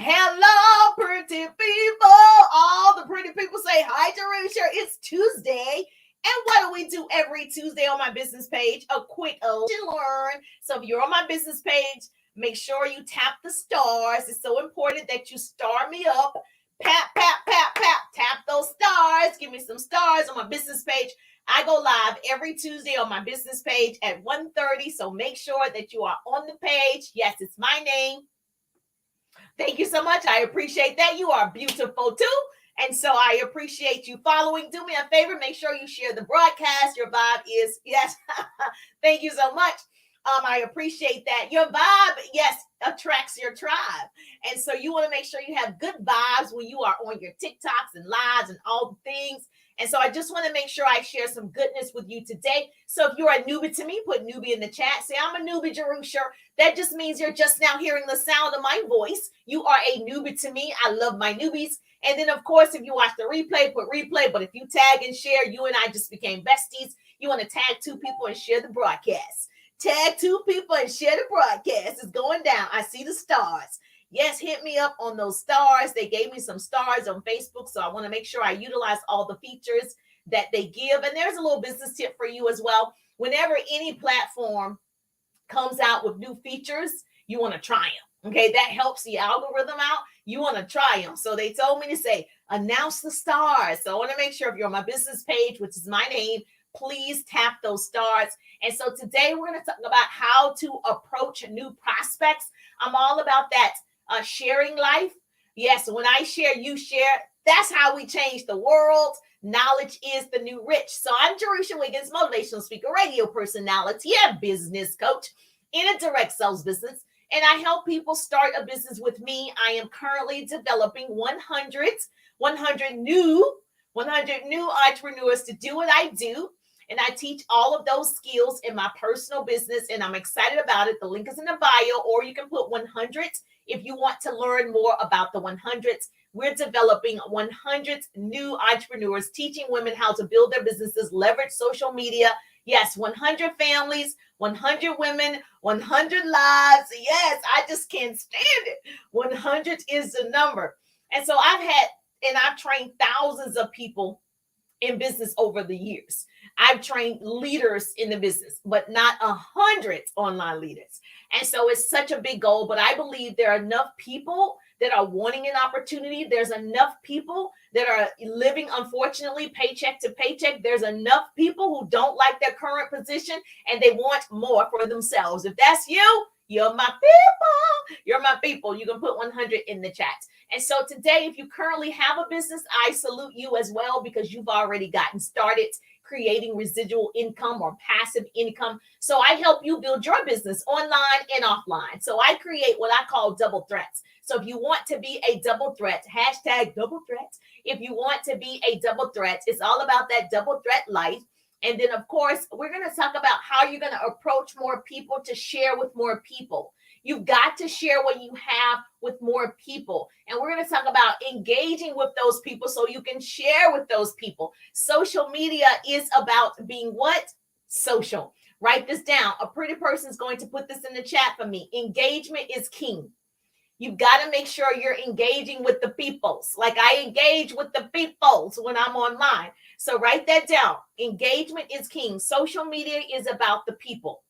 Hello, pretty people. All the pretty people say hi, Jerusha. It's Tuesday. And what do we do every Tuesday on my business page? A quick learn. So if you're on my business page, make sure you tap the stars. It's so important that you star me up. Pat, pat, pat, pat. Tap those stars. Give me some stars on my business page. I go live every Tuesday on my business page at 1:30. So make sure that you are on the page. Yes, it's my name. Thank you so much. I appreciate that. You are beautiful too. And so I appreciate you following. Do me a favor. Make sure you share the broadcast. Your vibe is, yes. Thank you so much. I appreciate that. Your vibe, yes, attracts your tribe. And so you want to make sure you have good vibes when you are on your TikToks and lives and all the things. And so I just want to make sure I share some goodness with you today. So if you're a newbie to me, put newbie in the chat. Say, I'm a newbie, Jerusha. That just means you're just now hearing the sound of my voice. You are a newbie to me. I love my newbies. And then, of course, if you watch the replay, put replay. But if you tag and share, you and I just became besties. You want to tag two people and share the broadcast. Tag two people and share the broadcast. It's going down. I see the stars. Yes, hit me up on those stars. They gave me some stars on Facebook, so I want to make sure I utilize all the features that they give. And there's a little business tip for you as well. Whenever any platform comes out with new features, you want to try them. Okay, that helps the algorithm out. You want to try them. So they told me to say, announce the stars. So I want to make sure if you're on my business page, which is my name, please tap those stars. And so today we're going to talk about how to approach new prospects. I'm all about that sharing life. Yes, when I share, you share. That's how we change the world. Knowledge is the new rich. So I'm Jerusha Wiggins, motivational speaker, radio personality, and business coach in a direct sales business. And I help people start a business with me. I am currently developing 100 new entrepreneurs to do what I do. And I teach all of those skills in my personal business, and I'm excited about it. The link is in the bio, or you can put 100 if you want to learn more about the 100s. We're developing 100 new entrepreneurs, teaching women how to build their businesses, leverage social media. Yes, 100 families, 100 women, 100 lives. Yes, I just can't stand it. 100 is the number. And so I've trained thousands of people in business over the years. I've trained leaders in the business, but not 100 online leaders. And so it's such a big goal, but I believe there are enough people that are wanting an opportunity. There's enough people that are living, unfortunately, paycheck to paycheck. There's enough people who don't like their current position and they want more for themselves. If that's you, you're my people. You're my people. You can put 100 in the chat. And so today, if you currently have a business, I salute you as well, because you've already gotten started creating residual income or passive income. So I help you build your business online and offline. So I create what I call double threats. So if you want to be a double threat, hashtag double threat. If you want to be a double threat, it's all about that double threat life. And then, of course, we're going to talk about how you're going to approach more people to share with more people. You've got to share what you have with more people. And we're going to talk about engaging with those people so you can share with those people. Social media is about being what? Social. Write this down. A pretty person is going to put this in the chat for me. Engagement is king. You've got to make sure you're engaging with the peoples. Like I engage with the peoples when I'm online. So write that down. Engagement is king. Social media is about the people,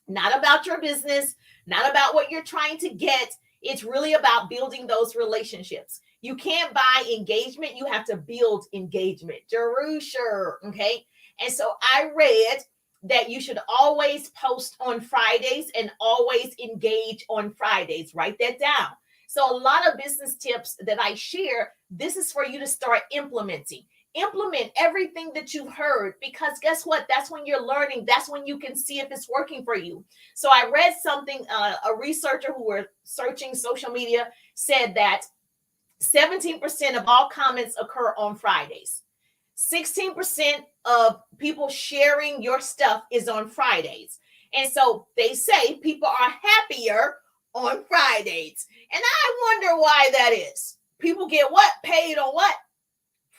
not about your business, not about what you're trying to get. It's really about building those relationships. You can't buy engagement. You have to build engagement. Jerusha, okay? And so I read that you should always post on Fridays and always engage on Fridays. Write that down. So a lot of business tips that I share, this is for you to start implementing. Implement everything that you've heard, because guess what? That's when you're learning. That's when you can see if it's working for you. So I read something, a researcher who were searching social media said that 17% of all comments occur on Fridays. 16% of people sharing your stuff is on Fridays. And so they say people are happier on Fridays. And I wonder why that is. People get what? Paid on what?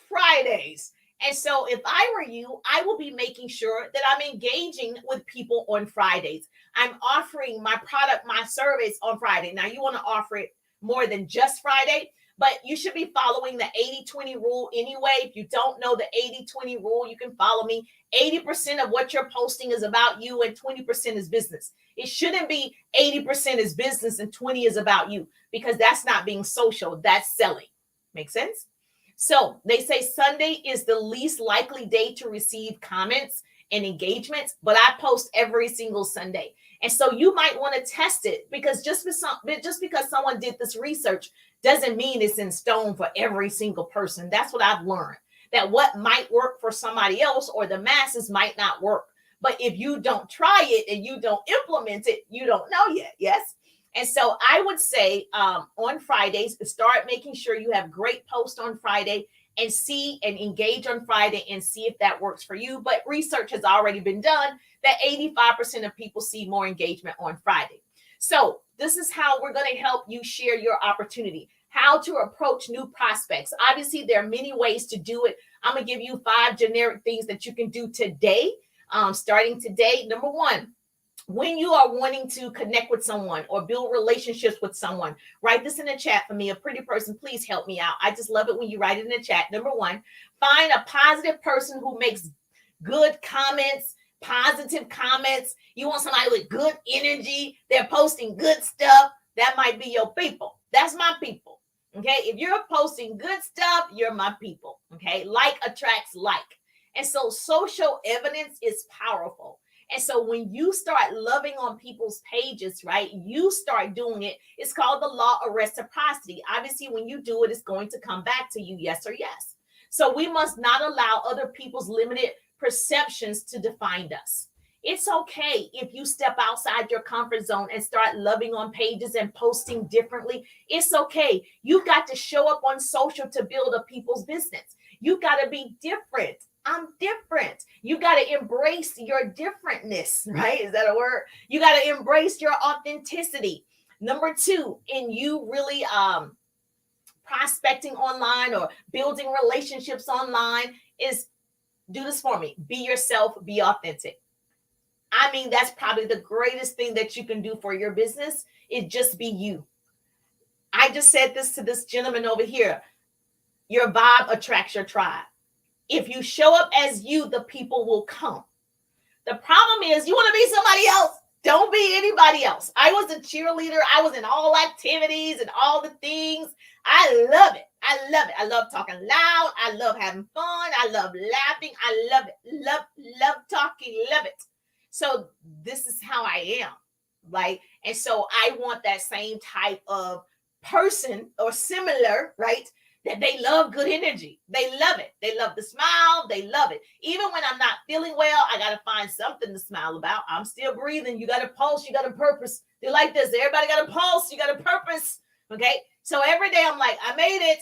Fridays. And so if I were you, I will be making sure that I'm engaging with people on Fridays. I'm offering my product, my service on Friday. Now you want to offer it more than just Friday, but you should be following the 80-20 rule anyway. If you don't know the 80-20 rule, you can follow me. 80% of what you're posting is about you and 20% is business. It shouldn't be 80% is business and 20 is about you, because that's not being social. That's selling. Make sense? So they say Sunday is the least likely day to receive comments and engagements, but I post every single Sunday. And so you might want to test it, because just because someone did this research doesn't mean it's in stone for every single person. That's what I've learned, that what might work for somebody else or the masses might not work. But if you don't try it and you don't implement it, you don't know yet. Yes. And so I would say on Fridays, start making sure you have great posts on Friday, and see and engage on Friday and see if that works for you. But research has already been done that 85% of people see more engagement on Friday. So this is how we're going to help you share your opportunity, how to approach new prospects. Obviously, there are many ways to do it. I'm going to give you 5 generic things that you can do today, starting today. Number 1, when you are wanting to connect with someone or build relationships with someone, write this in the chat for me. A pretty person, please help me out. I just love it when you write it in the chat. Number 1, find a positive person who makes good comments, positive comments. You want somebody with good energy. They're posting good stuff. That might be your people. That's my people. Okay. If you're posting good stuff, you're my people. Okay. Like attracts like. And so social evidence is powerful. And so when you start loving on people's pages, right, you start doing it. It's called the law of reciprocity. Obviously, when you do it, it's going to come back to you, yes or yes. So we must not allow other people's limited perceptions to define us. It's okay if you step outside your comfort zone and start loving on pages and posting differently. It's okay. You've got to show up on social to build a people's business. You got to be different. I'm different. You got to embrace your differentness, right? Is that a word? You got to embrace your authenticity. Number 2, in you really prospecting online or building relationships online, is do this for me. Be yourself, be authentic. I mean, that's probably the greatest thing that you can do for your business, is just be you. I just said this to this gentleman over here. Your vibe attracts your tribe. If you show up as you, the people will come. The problem is you want to be somebody else. Don't be anybody else. I was a cheerleader. I was in all activities and all the things. I love it. I love it. I love talking loud. I love having fun. I love laughing. I love it. Love talking. Love it. So this is how I am. Right. And so I want that same type of person or similar, right? That they love good energy. They love it. They love the smile. They love it. Even when I'm not feeling well, I got to find something to smile about. I'm still breathing. You got to pulse. You got a purpose. They're like this. Everybody got a pulse. You got a purpose. Okay. So every day I'm like, I made it.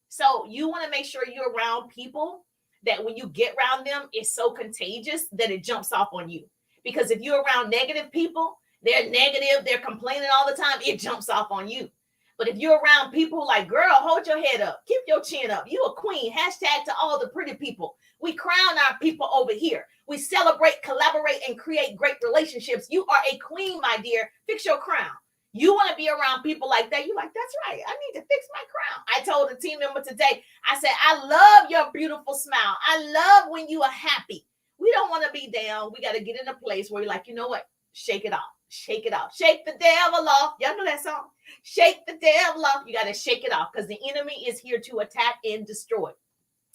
So you want to make sure you're around people that when you get around them, it's so contagious that it jumps off on you. Because if you're around negative people, they're negative, they're complaining all the time, it jumps off on you. But if you're around people like, girl, hold your head up, keep your chin up, you a queen, hashtag to all the pretty people. We crown our people over here. We celebrate, collaborate, and create great relationships. You are a queen, my dear. Fix your crown. You want to be around people like that. You're like, that's right. I need to fix my crown. I told a team member today, I said, I love your beautiful smile. I love when you are happy. We don't want to be down. We got to get in a place where you're like, you know what? Shake it off. Shake it off. Shake the devil off. Y'all know that song? Shake the devil off. You got to shake it off because the enemy is here to attack and destroy.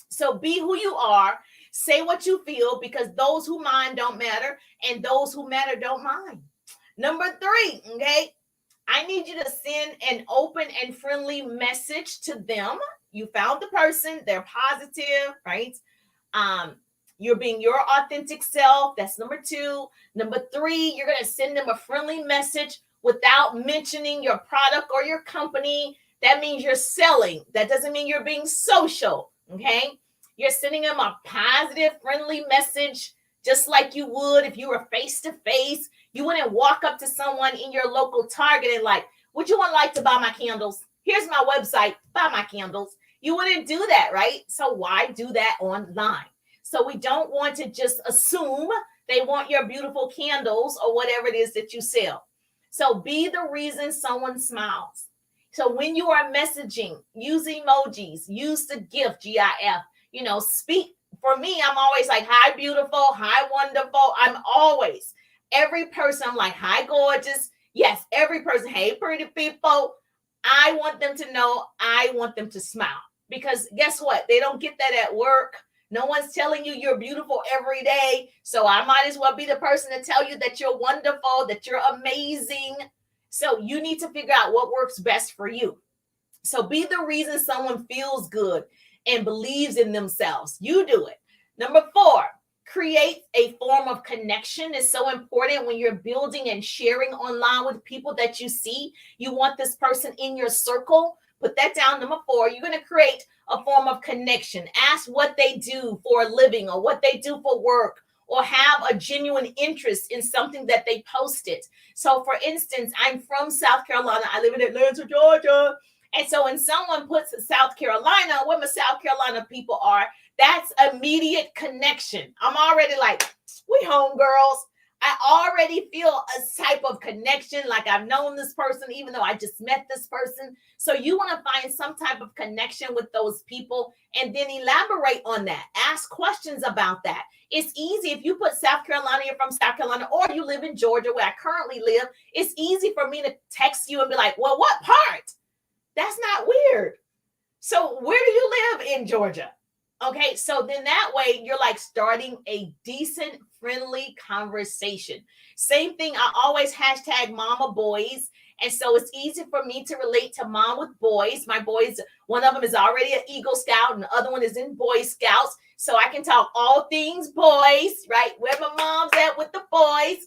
So be who you are. Say what you feel, because those who mind don't matter and those who matter don't mind. Number 3, okay? I need you to send an open and friendly message to them. You found the person. They're positive, right? You're being your authentic self. That's number 2. Number 3, you're going to send them a friendly message without mentioning your product or your company. That means you're selling. That doesn't mean you're being social, okay? You're sending them a positive, friendly message, just like you would if you were face-to-face. You wouldn't walk up to someone in your local Target and like, would you like to buy my candles? Here's my website, buy my candles. You wouldn't do that, right? So why do that online? So we don't want to just assume they want your beautiful candles or whatever it is that you sell. So be the reason someone smiles. So when you are messaging, use emojis, use the GIF, GIF, speak. For me, I'm always like, hi, beautiful, hi, wonderful. I'm always, every person, I'm like, hi, gorgeous. Yes, every person, hey, pretty people. I want them to know, I want them to smile. Because guess what? They don't get that at work. No one's telling you you're beautiful every day. So I might as well be the person to tell you that you're wonderful, that you're amazing. So you need to figure out what works best for you. So be the reason someone feels good and believes in themselves. You do it. Number 4, create a form of connection. Is so important when you're building and sharing online with people that you see. You want this person in your circle. Put that down. Number 4, you're going to create a form of connection. Ask what they do for a living or what they do for work, or have a genuine interest in something that they posted. So for instance, I'm from South Carolina. I live in Atlanta, Georgia. And so when someone puts South Carolina, where my South Carolina people are, that's immediate connection. I'm already like, we home girls. I already feel a type of connection, like I've known this person, even though I just met this person. So you want to find some type of connection with those people and then elaborate on that. Ask questions about that. It's easy if you put South Carolina, you're from South Carolina, or you live in Georgia, where I currently live. It's easy for me to text you and be like, well, what part? That's not weird. So where do you live in Georgia? Okay, so then that way you're like starting a decent, friendly conversation. Same thing, I always hashtag mama boys. And so it's easy for me to relate to mom with boys. My boys, one of them is already an Eagle Scout and the other one is in Boy Scouts. So I can talk all things boys, right? Where my mom's at with the boys.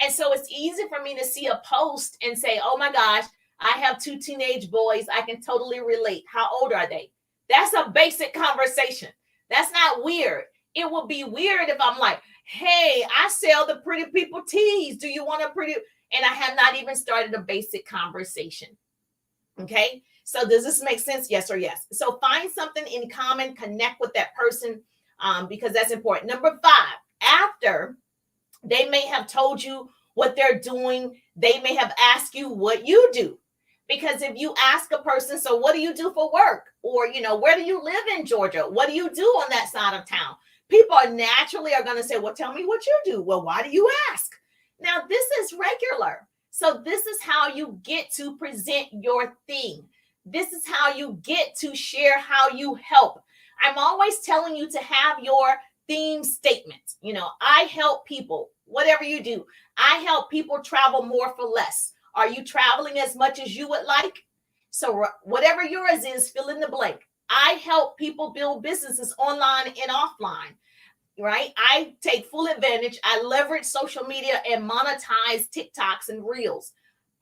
And so it's easy for me to see a post and say, oh my gosh, I have 2 teenage boys. I can totally relate. How old are they? That's a basic conversation. That's not weird. It will be weird if I'm like, hey, I sell the pretty people tees. Do you want a pretty? And I have not even started a basic conversation. Okay. So does this make sense? Yes or yes. So find something in common, connect with that person, because that's important. Number 5, after they may have told you what they're doing, they may have asked you what you do. Because if you ask a person, so what do you do for work? Or, where do you live in Georgia? What do you do on that side of town? People are naturally going to say, well, tell me what you do. Well, why do you ask? Now, this is regular. So this is how you get to present your thing. This is how you get to share how you help. I'm always telling you to have your theme statement. I help people, whatever you do. I help people travel more for less. Are you traveling as much as you would like? So whatever yours is, fill in the blank. I help people build businesses online and offline, right? I take full advantage. I leverage social media and monetize TikToks and Reels.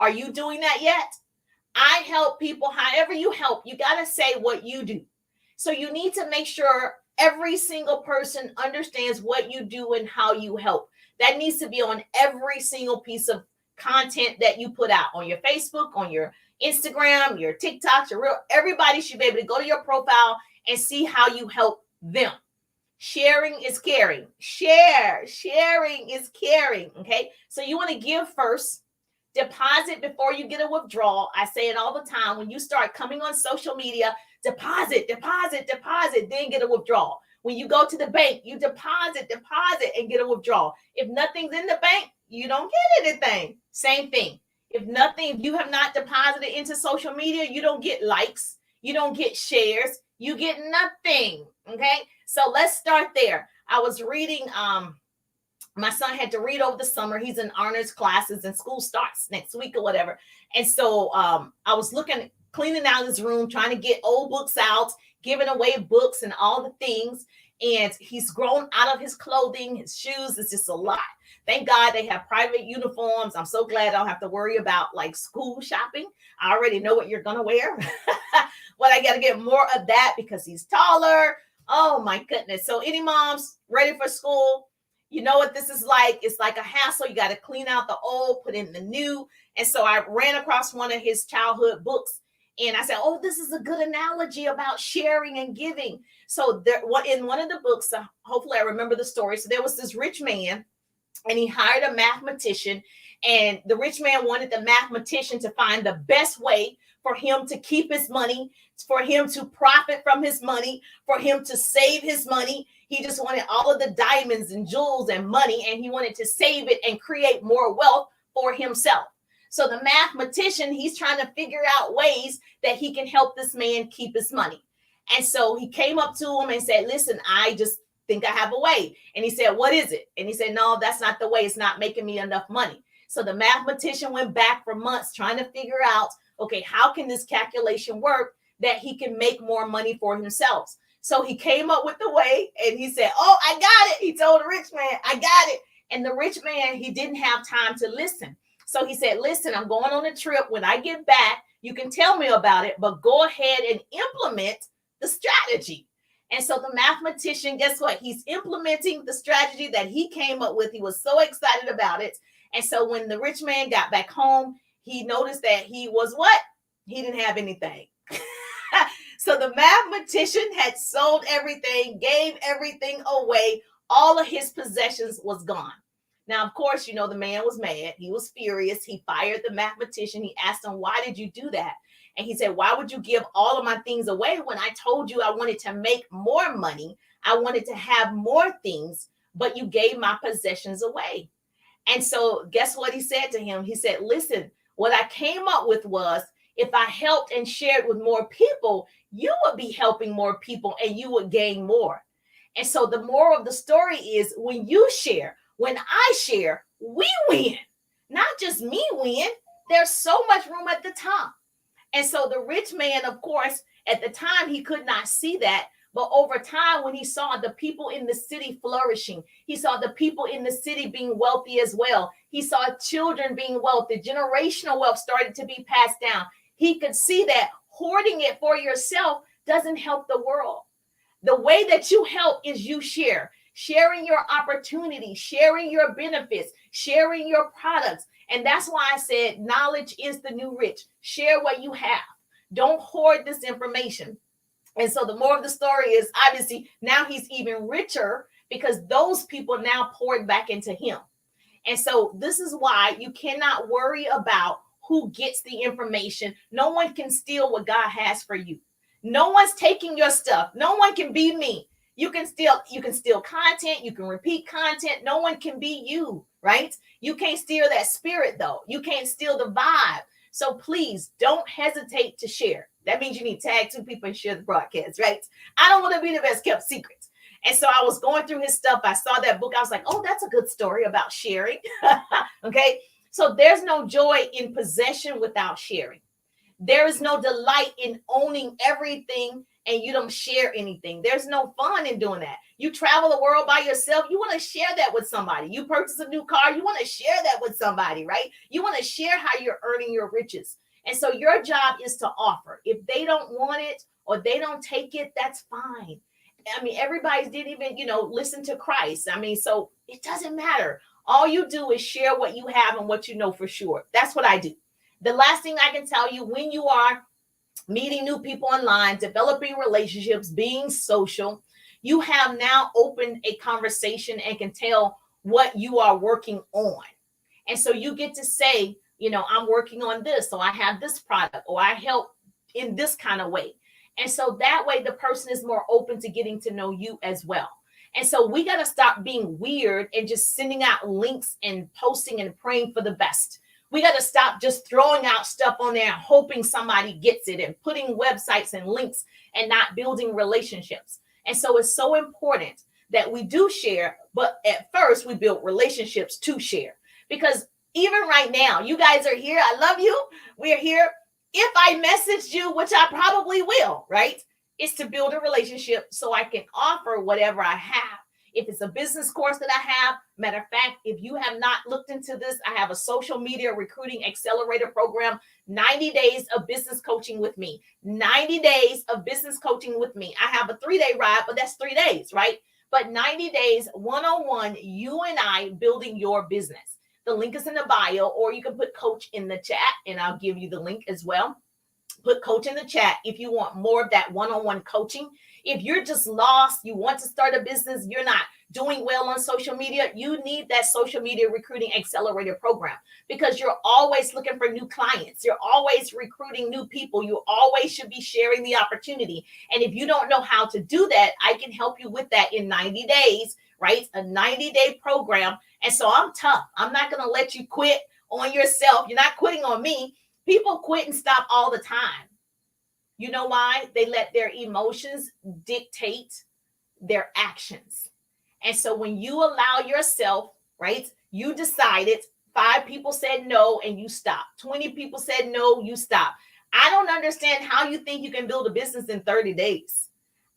Are you doing that yet? I help people. However you help, you got to say what you do. So you need to make sure every single person understands what you do and how you help. That needs to be on every single piece of content that you put out on your Facebook, on your Instagram, your TikToks, your Reel. Everybody should be able to go to your profile and see how you help them. Sharing is caring. Sharing is caring. Okay. So you want to give first, deposit before you get a withdrawal. I say it all the time. When you start coming on social media, deposit, then get a withdrawal. When you go to the bank, you deposit, and get a withdrawal. If nothing's in the bank, you don't get anything. Same thing. If you have not deposited into social media, you don't get likes, you don't get shares, you get nothing. Okay. So let's start there. I was reading, my son had to read over the summer. He's in honors classes and school starts next week or whatever. And so I was cleaning out his room, trying to get old books out, giving away books and all the things. And he's grown out of his clothing, his shoes. It's just a lot. Thank God they have private uniforms. I'm so glad I don't have to worry about like school shopping. I already know what you're going to wear. But I got to get more of that because he's taller. Oh my goodness. So any moms ready for school? You know what this is like? It's like a hassle. You got to clean out the old, put in the new. And so I ran across one of his childhood books and I said, oh, this is a good analogy about sharing and giving. So in one of the books, hopefully I remember the story. So there was this rich man and he hired a mathematician, and the rich man wanted the mathematician to find the best way for him to keep his money, for him to profit from his money, for him to save his money. He just wanted all of the diamonds and jewels and money, and he wanted to save it and create more wealth for himself. So the mathematician, he's trying to figure out ways that he can help this man keep his money. And so he came up to him and said, listen, I just think I have a way. And he said, what is it? And he said, no, that's not the way. It's not making me enough money. So the mathematician went back for months trying to figure out, okay, how can this calculation work that he can make more money for himself? So he came up with the way, and he said, oh, I got it. He told the rich man, I got it. And the rich man, he didn't have time to listen. So he said, listen, I'm going on a trip. When I get back, you can tell me about it, but go ahead and implement the strategy. And so the mathematician, guess what? He's implementing the strategy that he came up with. He was so excited about it. And so when the rich man got back home, he noticed that he was what? He didn't have anything. So the mathematician had sold everything, gave everything away. All of his possessions was gone. Now, of course, you know, the man was mad. He was furious. He fired the mathematician. He asked him, why did you do that? And he said, why would you give all of my things away when I told you I wanted to make more money? I wanted to have more things, but you gave my possessions away. And so guess what he said to him? He said, listen, what I came up with was, if I helped and shared with more people, you would be helping more people and you would gain more. And so the moral of the story is, when you share, when I share, we win. Not just me win. There's so much room at the top. And so the rich man, of course, at the time, he could not see that. But over time, when he saw the people in the city flourishing, he saw the people in the city being wealthy as well. He saw children being wealthy. Generational wealth started to be passed down. He could see that hoarding it for yourself doesn't help the world. The way that you help is you share. Sharing your opportunities, sharing your benefits, sharing your products. And that's why I said knowledge is the new rich. Share what you have. Don't hoard this information. And so the more of the story is, obviously now he's even richer because those people now poured back into him. And so this is why you cannot worry about who gets the information. No one can steal what God has for you. No one's taking your stuff. No one can be me. You can steal content. You can repeat content. No one can be you, right? You can't steal that spirit though. You can't steal the vibe. So please don't hesitate to share. That means you need to tag 2 people and share the broadcast, right? I don't want to be the best kept secret. And so I was going through his stuff. I saw that book. I was like, oh, that's a good story about sharing. Okay. So there's no joy in possession without sharing. There is no delight in owning everything and you don't share anything. There's no fun in doing that. You travel the world by yourself. You want to share that with somebody. You purchase a new car. You want to share that with somebody, right? You want to share how you're earning your riches. And so your job is to offer. If they don't want it or they don't take it, that's fine. I mean, everybody didn't even, listen to Christ. I mean, so it doesn't matter. All you do is share what you have and what you know for sure. That's what I do. The last thing I can tell you, when you are meeting new people online, developing relationships, being social, you have now opened a conversation and can tell what you are working on. And so you get to say, I'm working on this, so I have this product, or I help in this kind of way. And so that way the person is more open to getting to know you as well. And so we got to stop being weird and just sending out links and posting and praying for the best. We got to stop just throwing out stuff on there, hoping somebody gets it, and putting websites and links and not building relationships. And so it's so important that we do share, but at first we build relationships to share. Because even right now, you guys are here. I love you. We're here. If I messaged you, which I probably will, right? It's to build a relationship so I can offer whatever I have. If it's a business course that I have, matter of fact, if you have not looked into this, I have a social media recruiting accelerator program, 90 days of business coaching with me, 90 days of business coaching with me. I have a 3-day ride, but that's 3 days, right? But 90 days, one-on-one, you and I building your business. The link is in the bio, or you can put coach in the chat and I'll give you the link as well. put coach in the chat if you want more of that one-on-one coaching. If you're just lost, you want to start a business, you're not doing well on social media, you need that social media recruiting accelerator program, because you're always looking for new clients. You're always recruiting new people. You always should be sharing the opportunity. And if you don't know how to do that, I can help you with that in 90 days, right? A 90-day program. And so I'm tough. I'm not going to let you quit on yourself. You're not quitting on me. People quit and stop all the time. You know why? They let their emotions dictate their actions. And so when you allow yourself, right, you decided 5 people said no and you stop. 20 people said no, you stop. I don't understand how you think you can build a business in 30 days.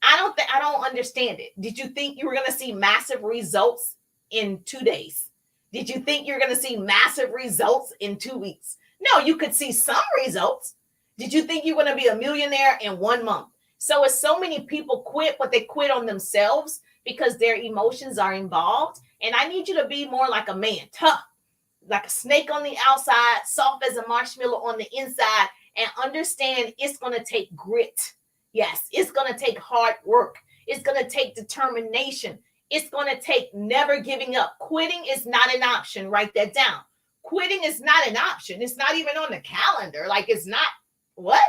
I don't understand it. Did you think you were going to see massive results in 2 days? Did you think you're going to see massive results in 2 weeks? No, you could see some results. Did you think you're going to be a millionaire in 1 month? So as so many people quit, but they quit on themselves because their emotions are involved. And I need you to be more like a man, tough, like a snake on the outside, soft as a marshmallow on the inside, and understand it's going to take grit. Yes, it's going to take hard work. It's going to take determination. It's going to take never giving up. Quitting is not an option. Write that down. Quitting is not an option. It's not even on the calendar. Like, it's not what?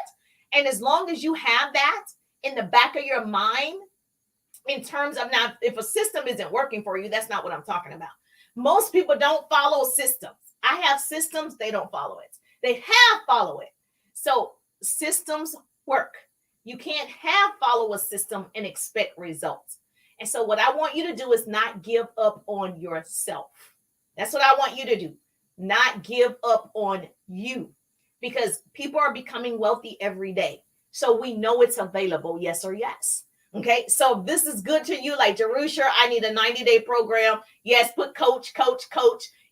And as long as you have that in the back of your mind, in terms of, now, if a system isn't working for you, that's not what I'm talking about. Most people don't follow systems. I have systems, they don't follow it. They have follow it. So systems work. You can't have follow a system and expect results. And so what I want you to do is not give up on yourself. That's what I want you to do. Not give up on you, because people are becoming wealthy every day. So we know it's available, yes or yes. Okay, so this is good to you. Like, Jerusha, I need a 90-day program. Yes, put coach.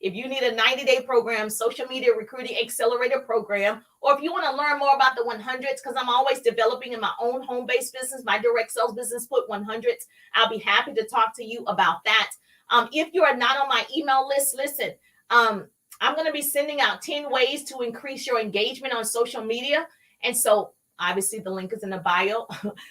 If you need a 90-day program, social media recruiting accelerator program, or if you want to learn more about the 100s, because I'm always developing in my own home-based business, my direct sales business, put 100s. I'll be happy to talk to you about that. If you are not on my email list, listen, I'm going to be sending out 10 ways to increase your engagement on social media. And so obviously the link is in the bio.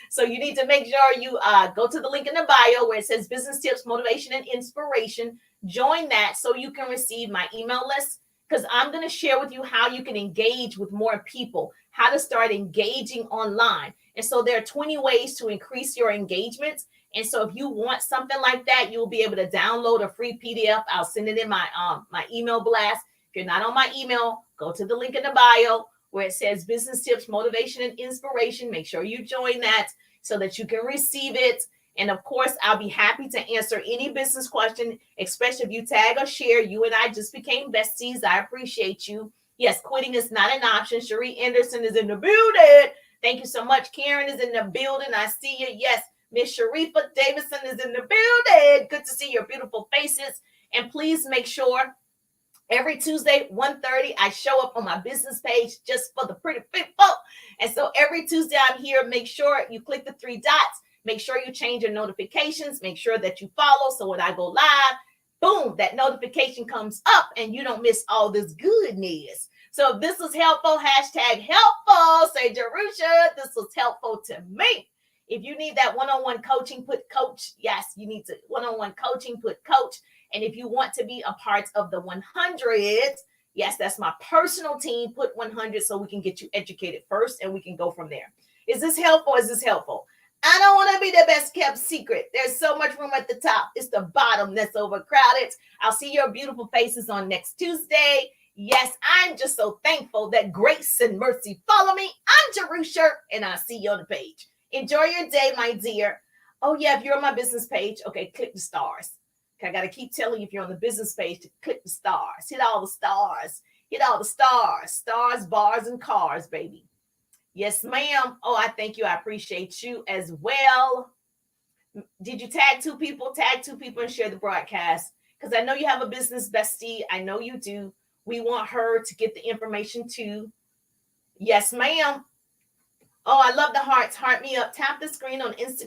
So you need to make sure you go to the link in the bio where it says business tips, motivation, and inspiration. Join that so you can receive my email list, because I'm going to share with you how you can engage with more people, how to start engaging online. And so there are 20 ways to increase your engagement. And so if you want something like that, you'll be able to download a free PDF. I'll send it in my email blast. If you're not on my email, go to the link in the bio where it says business tips, motivation, and inspiration. Make sure you join that so that you can receive it. And of course, I'll be happy to answer any business question, especially if you tag or share. You and I just became besties. I appreciate you. Yes, quitting is not an option. Cherie Anderson is in the building. Thank you so much. Karen is in the building. I see you. Yes, Miss Sharifa Davidson is in the building. Good to see your beautiful faces. And please make sure every Tuesday, 1:30, I show up on my business page just for the pretty people. And so every Tuesday I'm here. Make sure you click the 3 dots. Make sure you change your notifications. Make sure that you follow. So when I go live, boom, that notification comes up and you don't miss all this goodness. So if this was helpful, hashtag helpful. Say, Jerusha, this was helpful to me. If you need that one-on-one coaching, put coach. Yes, you need to one-on-one coaching, put coach. And if you want to be a part of the 100, yes, that's my personal team, put 100 so we can get you educated first and we can go from there. Is this helpful? Is this helpful? I don't want to be the best kept secret. There's so much room at the top. It's the bottom that's overcrowded. I'll see your beautiful faces on next Tuesday. Yes, I'm just so thankful that grace and mercy follow me. I'm Jerusha, and I'll see you on the page. Enjoy your day, my dear. Oh, yeah, if you're on my business page, okay, click the stars. Okay, I got to keep telling you, if you're on the business page, to click the stars. Hit all the stars. Hit all the stars. Stars, bars, and cars, baby. Yes, ma'am. Oh, I thank you. I appreciate you as well. Did you tag 2 people? Tag 2 people and share the broadcast, because I know you have a business bestie. I know you do. We want her to get the information too. Yes, ma'am. Oh, I love the hearts. Heart me up. Tap the screen on Instagram.